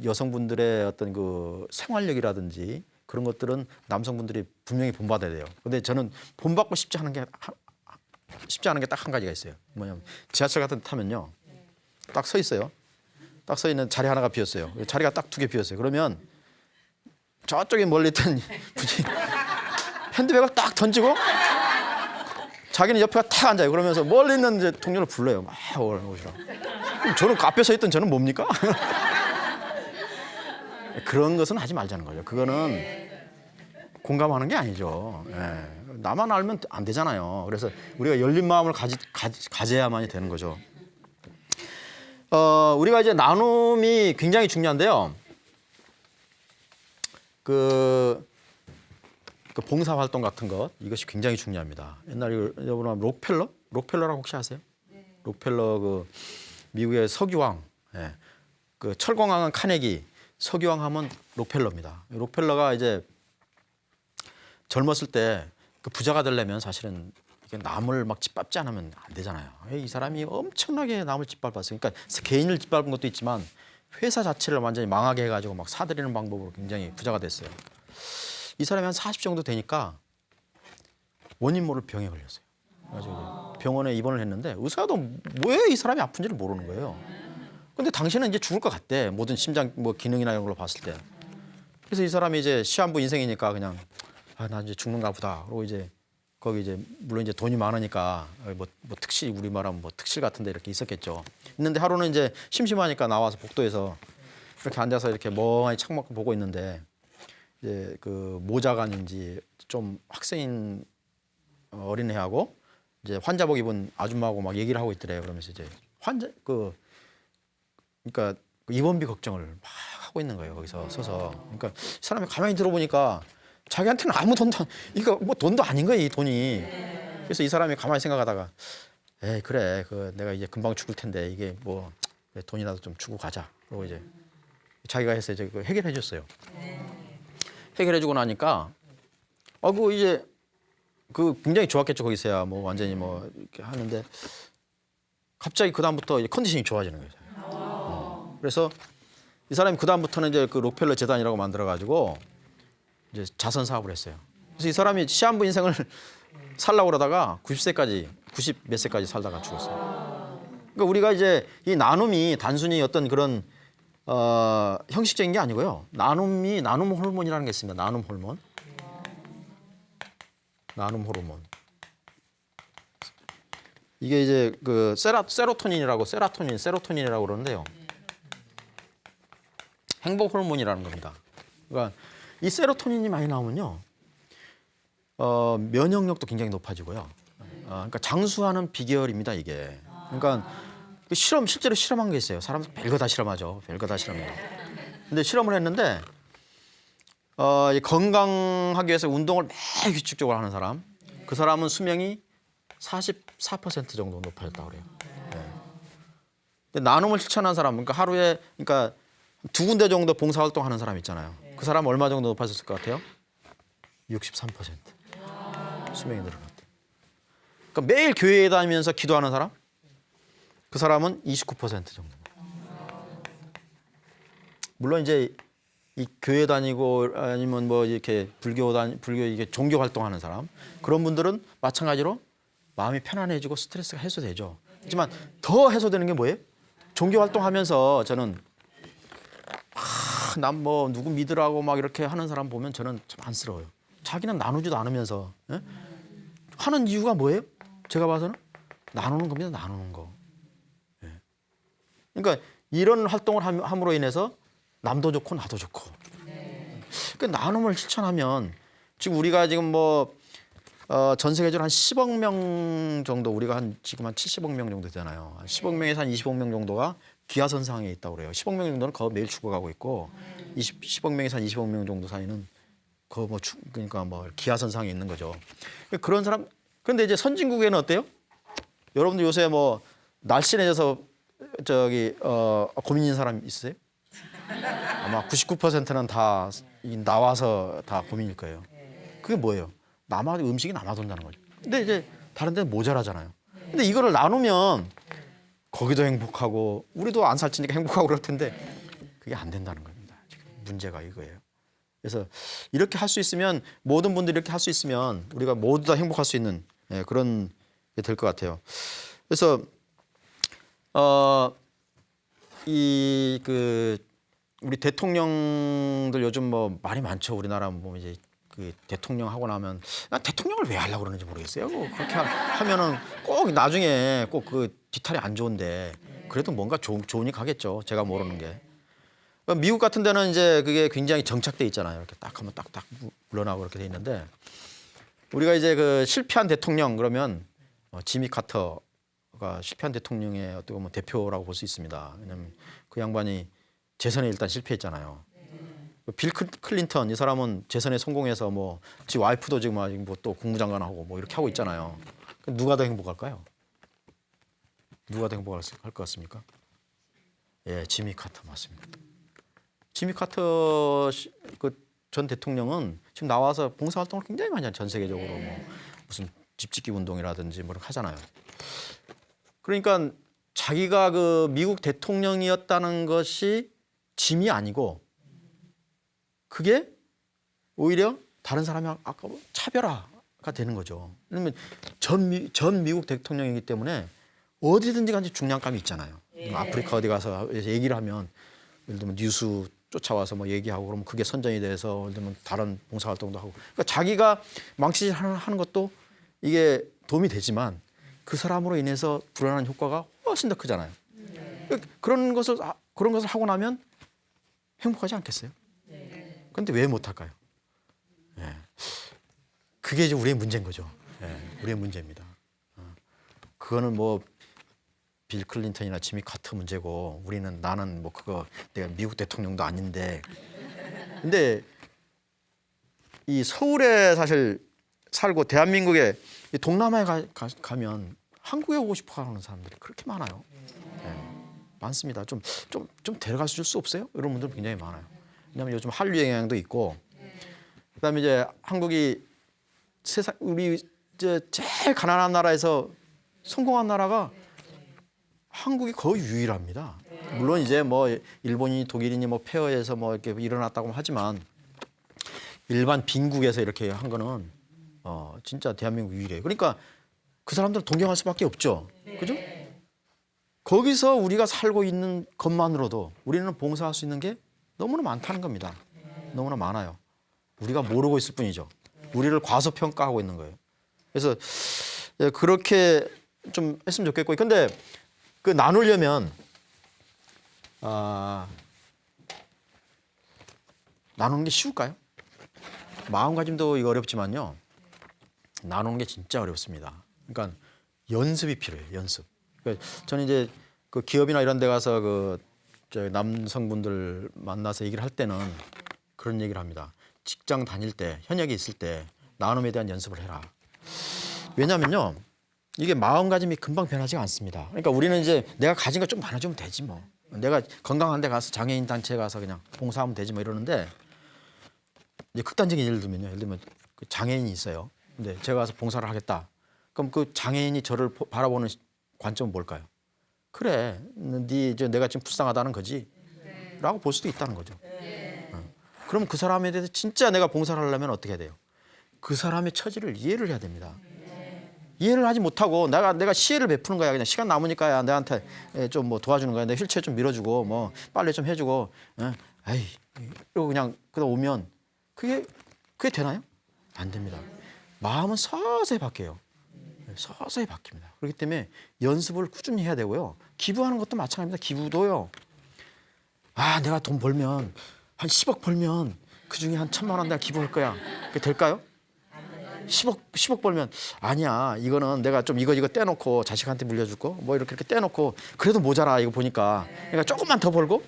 여성분들의 어떤 그 생활력이라든지 그런 것들은 남성분들이 분명히 본받아야 돼요. 근데 저는 본받고 싶지 않은 게 딱 한 가지가 있어요. 뭐냐면 지하철 같은 데 타면요. 딱 서 있어요. 딱 서 있는 자리 하나가 비었어요. 자리가 딱 2개 비었어요. 그러면 저쪽에 멀리 있던 분이 핸드백을 딱 던지고 자기는 옆에 탁 앉아요. 그러면서 멀리 있는 이제 동료를 불러요. 막 오시라고. 저는 앞에 서 있던 저는 뭡니까? 그런 것은 하지 말자는 거죠. 그거는 공감하는 게 아니죠. 예. 나만 알면 안 되잖아요. 그래서 우리가 열린 마음을 가져야만이 되는 거죠. 우리가 이제 나눔이 굉장히 중요한데요. 그 봉사활동 같은 것 이것이 굉장히 중요합니다. 옛날에 여러분 록펠러라고 혹시 아세요? 네. 록펠러 그 미국의 석유왕, 예. 그 철공왕은 카네기, 석유왕 하면 록펠러입니다. 록펠러가 이제 젊었을 때 그 부자가 되려면 사실은 남을 막 짓밟지 않으면 안 되잖아요. 이 사람이 엄청나게 남을 짓밟았어요. 그러니까 개인을 짓밟은 것도 있지만 회사 자체를 완전히 망하게 해가지고 막 사들이는 방법으로 굉장히 부자가 됐어요. 이 사람이 한 40 정도 되니까 원인 모를 병에 걸렸어요. 그래가지고 병원에 입원을 했는데 의사도 왜 이 사람이 아픈지를 모르는 거예요. 근데 당신은 이제 죽을 것 같대. 모든 심장 뭐 기능이나 이런 걸로 봤을 때. 그래서 이 사람이 이제 시한부 인생이니까 그냥 나 이제 죽는가 보다. 그리고 이제 거기 이제 물론 이제 돈이 많으니까 뭐 특실 우리 말하면 뭐 특실 같은데 이렇게 있었겠죠. 있는데 하루는 이제 심심하니까 나와서 복도에서 이렇게 앉아서 이렇게 멍하니 창밖을 보고 있는데 이제 그 모자간인지 좀 학생인 어린애하고 이제 환자복 입은 아줌마하고 막 얘기를 하고 있더래요. 그러면서 이제 그러니까 입원비 걱정을 막 하고 있는 거예요. 거기서 서서. 그러니까 사람이 가만히 들어보니까 자기한테는 아무 돈도 이거 뭐 돈도 아닌 거예요, 이 돈이. 그래서 이 사람이 가만히 생각하다가 에이 그래 내가 이제 금방 죽을 텐데 이게 뭐 돈이라도 좀 주고 가자. 그리고 이제 자기가 해서 이제 해결해 줬어요. 해결해 주고 나니까 이제 굉장히 좋았겠죠. 거기서야 뭐 완전히 뭐 이렇게 하는데 갑자기 그 다음부터 컨디션이 좋아지는 거예요. 그래서 이 사람이 그 다음부터는 이제 그 록펠러 재단이라고 만들어 가지고 이제 자선 사업을 했어요. 그래서 이 사람이 시한부 인생을 살라고 그러다가 90 몇 세까지 살다가 죽었어요. 그러니까 우리가 이제 이 나눔이 단순히 어떤 그런 형식적인 게 아니고요. 나눔 호르몬이라는 게 있습니다. 나눔 호르몬. 이게 이제 그 세로토닌이라고 그러는데요. 행복 호르몬이라는 겁니다. 그러니까 이 세로토닌이 많이 나오면요. 면역력도 굉장히 높아지고요. 그러니까 장수하는 비결입니다, 이게. 그러니까 실제로 실험한 게 있어요. 사람 별거 다 실험하죠. 별거 다 실험해요. 근데 실험을 했는데 건강하기 위해서 운동을 매일 규칙적으로 하는 사람, 그 사람은 수명이 44% 정도 높아졌다고 그래요. 네. 근데 나눔을 실천한 사람, 그러니까 하루에 두 군데 정도 봉사활동하는 사람 있잖아요. 그 사람 얼마 정도 높아졌을 것 같아요? 63% 수명이 늘어났대요. 그러니까 매일 교회에 다니면서 기도하는 사람, 그 사람은 29% 정도. 물론 이제 이 교회 다니고 아니면 뭐 이렇게 불교 이게 종교 활동하는 사람, 그런 분들은 마찬가지로 마음이 편안해지고 스트레스가 해소되죠. 하지만 더 해소되는 게 뭐예요? 종교 활동하면서 저는 난 뭐 누구 믿으라고 막 이렇게 하는 사람 보면 저는 좀 안쓰러워요. 자기는 나누지도 않으면서 하는 이유가 뭐예요? 제가 봐서는 나누는 겁니다. 나누는 거. 그러니까 이런 활동을 함으로 인해서 남도 좋고 나도 좋고. 그러니까 나눔을 실천하면 지금 우리가 지금 뭐 전 세계적으로 한 10억 명 정도, 우리가 지금 한 70억 명 정도 되잖아요. 10억 명에서 한 20억 명 정도가 기아선상에 있다고 그래요. 10억 명 정도는 거의 매일 죽어가고 있고 10억 명에서 한 20억 명 정도 사이는 그러니까 뭐 기아선상에 있는 거죠. 그런 사람. 그런데 이제 선진국에는 어때요? 여러분들 요새 뭐 날씬해져서 고민인 사람 있어요? 아마 99%는 다 나와서 다 고민일 거예요. 그게 뭐예요? 음식이 남아돈다는 거죠. 근데 이제 다른 데는 모자라잖아요. 근데 이거를 나누면 거기도 행복하고 우리도 안 살찌니까 행복하고 그럴 텐데 그게 안 된다는 겁니다. 지금 문제가 이거예요. 그래서 이렇게 할 수 있으면, 모든 분들이 이렇게 할 수 있으면 우리가 모두 다 행복할 수 있는 그런 게 될 것 같아요. 그래서 우리 대통령들 요즘 뭐 말이 많죠. 우리나라 보면 이제 그 대통령 하고 나면 대통령을 왜 하려고 그러는지 모르겠어요. 그렇게 하면은 꼭 나중에 꼭 그 뒤탈이 안 좋은데 그래도 뭔가 좋으니 가겠죠. 제가 모르는 게. 미국 같은 데는 이제 그게 굉장히 정착돼 있잖아요. 이렇게 딱 하면 딱딱 물러나고 그렇게 돼 있는데, 우리가 이제 그 실패한 대통령 그러면 지미 카터가 실패한 대통령의 어떻게 보면 대표라고 볼 수 있습니다. 왜냐하면 그 양반이 재선에 일단 실패했잖아요. 빌 클린턴 이 사람은 재선에 성공해서 뭐 지 와이프도 지금 뭐 또 국무장관하고 뭐 이렇게 하고 있잖아요. 누가 더 행복할까요? 누가 더 행복할 것 같습니까? 예, 지미 카터 맞습니다. 지미 카터 그 전 대통령은 지금 나와서 봉사활동을 굉장히 많이 하죠. 전 세계적으로 뭐 무슨 집짓기 운동이라든지 뭐 이렇게 하잖아요. 그러니까 자기가 그 미국 대통령이었다는 것이 짐이 아니고 그게 오히려 다른 사람이 아까 차별화가 되는 거죠. 왜냐면 전 미국 대통령이기 때문에 어디든지 간에 중량감이 있잖아요. 아프리카 어디 가서 얘기를 하면 예를 들면 뉴스 쫓아와서 뭐 얘기하고 그러면 그게 선전이 돼서 예를 들면 다른 봉사활동도 하고. 그러니까 자기가 망치질하는 것도 이게 도움이 되지만 그 사람으로 인해서 불어나는 효과가 훨씬 더 크잖아요. 그런 것을 하고 나면 행복하지 않겠어요? 그런데 왜 못할까요? 그게 이제 우리의 문제인 거죠. 예, 우리의 문제입니다. 그거는 뭐 빌 클린턴이나 지미 카터 문제고 나는 뭐 그거 내가 미국 대통령도 아닌데. 근데 이 서울에 사실 살고 대한민국에 동남아에 가면 한국에 오고 싶어 하는 사람들이 그렇게 많아요. 예, 많습니다. 좀 데려가 줄 수 없어요? 이런 분들 굉장히 많아요. 왜냐하면 요즘 한류 영향도 있고, 그다음에 이제 한국이 우리 이제 제일 가난한 나라에서 성공한 나라가 한국이 거의 유일합니다. 물론 이제 뭐 일본이 독일이니 뭐 폐허에서 뭐 이렇게 일어났다고 하지만 일반 빈국에서 이렇게 한 거는 진짜 대한민국 유일해요. 그러니까 그 사람들을 동경할 수밖에 없죠. 그죠? 거기서 우리가 살고 있는 것만으로도 우리는 봉사할 수 있는 게 너무나 많다는 겁니다. 너무나 많아요. 우리가 모르고 있을 뿐이죠. 우리를 과소평가하고 있는 거예요. 그래서 그렇게 좀 했으면 좋겠고, 근데 그 나누려면 나누는 게 쉬울까요? 마음가짐도 이거 어렵지만요, 나누는 게 진짜 어렵습니다. 그러니까 연습이 필요해요. 연습. 그러니까 저는 이제 그 기업이나 이런 데 가서 저 남성분들 만나서 얘기를 할 때는 그런 얘기를 합니다. 직장 다닐 때, 현역에 있을 때 나눔에 대한 연습을 해라. 왜냐면요, 이게 마음가짐이 금방 변하지가 않습니다. 그러니까 우리는 이제 내가 가진 거 좀 나눠주면 되지 뭐. 내가 건강한 데 가서 장애인 단체에 가서 그냥 봉사하면 되지 뭐 이러는데, 이제 극단적인 예를 들면 그 장애인이 있어요. 근데 제가 가서 봉사를 하겠다. 그럼 그 장애인이 저를 바라보는 관점은 뭘까요? 그래, 내가 지금 불쌍하다는 거지? 라고 볼 수도 있다는 거죠. 그럼 그 사람에 대해서 진짜 내가 봉사를 하려면 어떻게 해야 돼요? 그 사람의 처지를 이해를 해야 됩니다. 이해를 하지 못하고 내가 시혜를 베푸는 거야. 그냥 시간 남으니까 내한테 좀 뭐 도와주는 거야. 내 휠체어 좀 밀어주고 뭐 빨래 좀 해주고, 에이 이러고 그냥 그러다 오면 그게 되나요? 안 됩니다. 마음은 서서히 바뀌어요. 서서히 바뀝니다. 그렇기 때문에 연습을 꾸준히 해야 되고요. 기부하는 것도 마찬가지입니다. 기부도요. 내가 돈 벌면 한 10억 벌면 그 중에 한 1,000만 원 내가 기부할 거야. 그게 될까요? 10억 벌면 아니야. 이거는 내가 좀 이거 떼놓고 자식한테 물려줄 거 뭐 이렇게 떼놓고 그래도 모자라 이거 보니까. 그러니까 조금만 더 벌고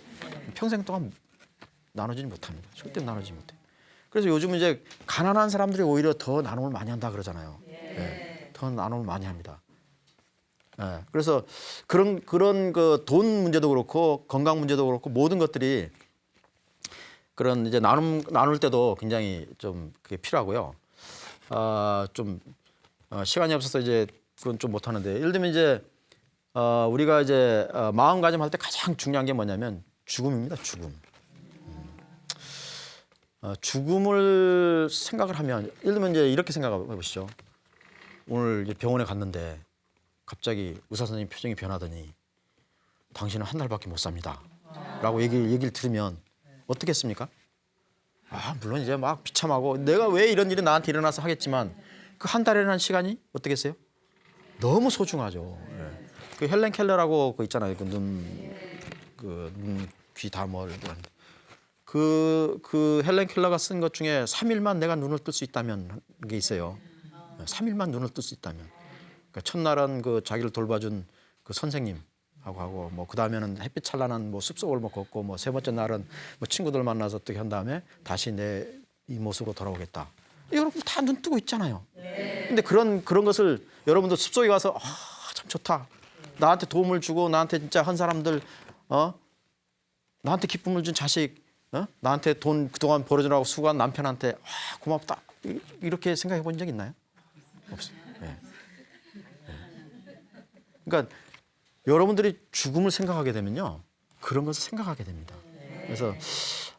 평생 동안 나눠주지 못합니다. 절대 나눠주지 못해. 그래서 요즘은 이제 가난한 사람들이 오히려 더 나눔을 많이 한다 그러잖아요. 네, 더 나눔을 많이 합니다. 네, 그래서 그런 그 돈 문제도 그렇고 건강 문제도 그렇고 모든 것들이 그런 이제 나눌 때도 굉장히 좀 그게 필요하고요. 시간이 없어서 이제 그건 좀 못하는데, 예를 들면 이제 우리가 이제 마음가짐 할 때 가장 중요한 게 뭐냐면 죽음입니다. 죽음을 생각을 하면, 예를 들면 이제 이렇게 생각해 보시죠. 오늘 이제 병원에 갔는데 갑자기 의사 선생님 표정이 변하더니 당신은 한 달밖에 못 삽니다. 라고 얘기를 들으면 어떻겠습니까? 물론 이제 막 비참하고 내가 왜 이런 일이 나한테 일어나서 하겠지만 그 한 달이라는 시간이 어떻겠어요? 너무 소중하죠. 예. 그 헬렌 켈러라고 그 있잖아요. 눈, 귀 다 멀던 그 헬렌 켈러가 쓴 것 중에 3일만 내가 눈을 뜰 수 있다면 게 있어요. 3일만 눈을 뜰 수 있다면. 그러니까 첫날은 그 자기를 돌봐준 그 선생님 하고 뭐 그 다음에는 햇빛 찬란한 뭐 숲속을 뭐 걷고 뭐 세 번째 날은 뭐 친구들 만나서 어떻게 한 다음에 다시 내 이 모습으로 돌아오겠다. 여러분 다 눈 뜨고 있잖아요. 근데 그런 것을 여러분도 숲속에 가서 참 좋다. 나한테 도움을 주고 나한테 진짜 한 사람들, 나한테 기쁨을 준 자식, 나한테 돈 그동안 벌어주라고 수고한 남편한테 고맙다. 이렇게 생각해 본 적 있나요? 없어요. 네. 그러니까 여러분들이 죽음을 생각하게 되면요, 그런 것을 생각하게 됩니다. 그래서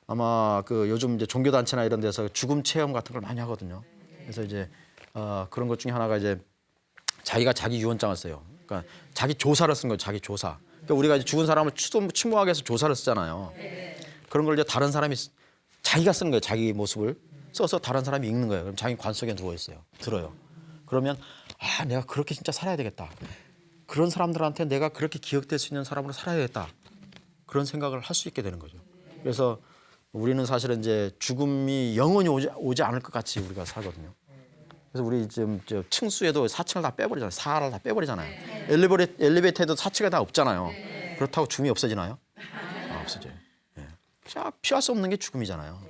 아마 그 요즘 이제 종교단체나 이런 데서 죽음 체험 같은 걸 많이 하거든요. 그래서 이제 그런 것 중에 하나가 이제 자기가 자기 유언장을 써요. 그러니까 자기 조사를 쓴 거예요. 자기 조사. 그러니까 우리가 이제 죽은 사람을 추모하기 위해서 조사를 쓰잖아요. 그런 걸 이제 다른 사람이 자기가 쓰는 거예요. 자기 모습을 써서 다른 사람이 읽는 거예요. 그럼 자기 관 속에 누워 있어요. 들어요. 그러면 내가 그렇게 진짜 살아야 되겠다. 그런 사람들한테 내가 그렇게 기억될 수 있는 사람으로 살아야겠다. 그런 생각을 할 수 있게 되는 거죠. 그래서 우리는 사실은 이제 죽음이 영원히 오지 않을 것 같이 우리가 살거든요. 그래서 우리 지금 저 층수에도 4층을 다 빼버리잖아요. 4를 다 빼버리잖아요. 엘리베이터에도 4층이 다 없잖아요. 그렇다고 죽음이 없어지나요? 없어져요. 예. 피할 수 없는 게 죽음이잖아요.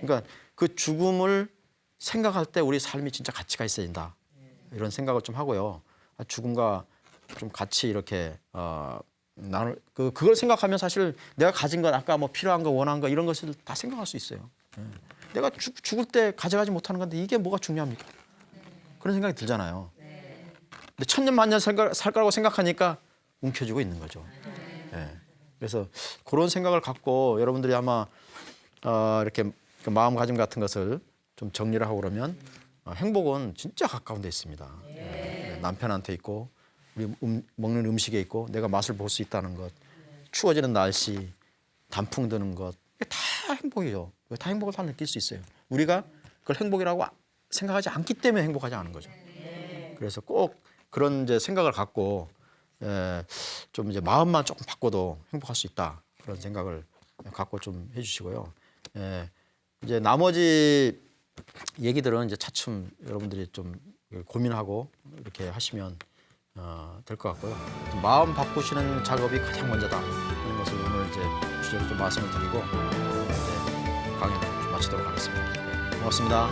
그러니까 그 죽음을 생각할 때 우리 삶이 진짜 가치가 있어야 된다. 이런 생각을 좀 하고요. 죽음과 좀 같이 이렇게 나눌 그걸 생각하면 사실 내가 가진 것 아까 뭐 필요한 거 원하는 거 이런 것을 다 생각할 수 있어요. 예. 내가 죽을 때 가져가지 못하는 건데 이게 뭐가 중요합니까? 그런 생각이 들잖아요. 근데 천년 만년 살 거라고 생각하니까 움켜쥐고 있는 거죠. 예. 그래서 그런 생각을 갖고 여러분들이 아마 이렇게 그 마음가짐 같은 것을 좀 정리를 하고 그러면 행복은 진짜 가까운 데 있습니다. 남편한테 있고 우리 먹는 음식에 있고 내가 맛을 볼 수 있다는 것, 추워지는 날씨, 단풍 드는 것 이게 다 행복이죠. 다 행복을 다 느낄 수 있어요. 우리가 그걸 행복이라고 생각하지 않기 때문에 행복하지 않은 거죠. 그래서 꼭 그런 이제 생각을 갖고 좀 이제 마음만 조금 바꿔도 행복할 수 있다 그런 생각을 갖고 좀 해주시고요. 이제 나머지 얘기들은 이제 차츰 여러분들이 좀 고민하고 이렇게 하시면 될 것 같고요. 마음 바꾸시는 작업이 가장 먼저다 이런 것을 오늘 이제 주제로 좀 말씀을 드리고 이제 강연을 좀 마치도록 하겠습니다. 네, 고맙습니다.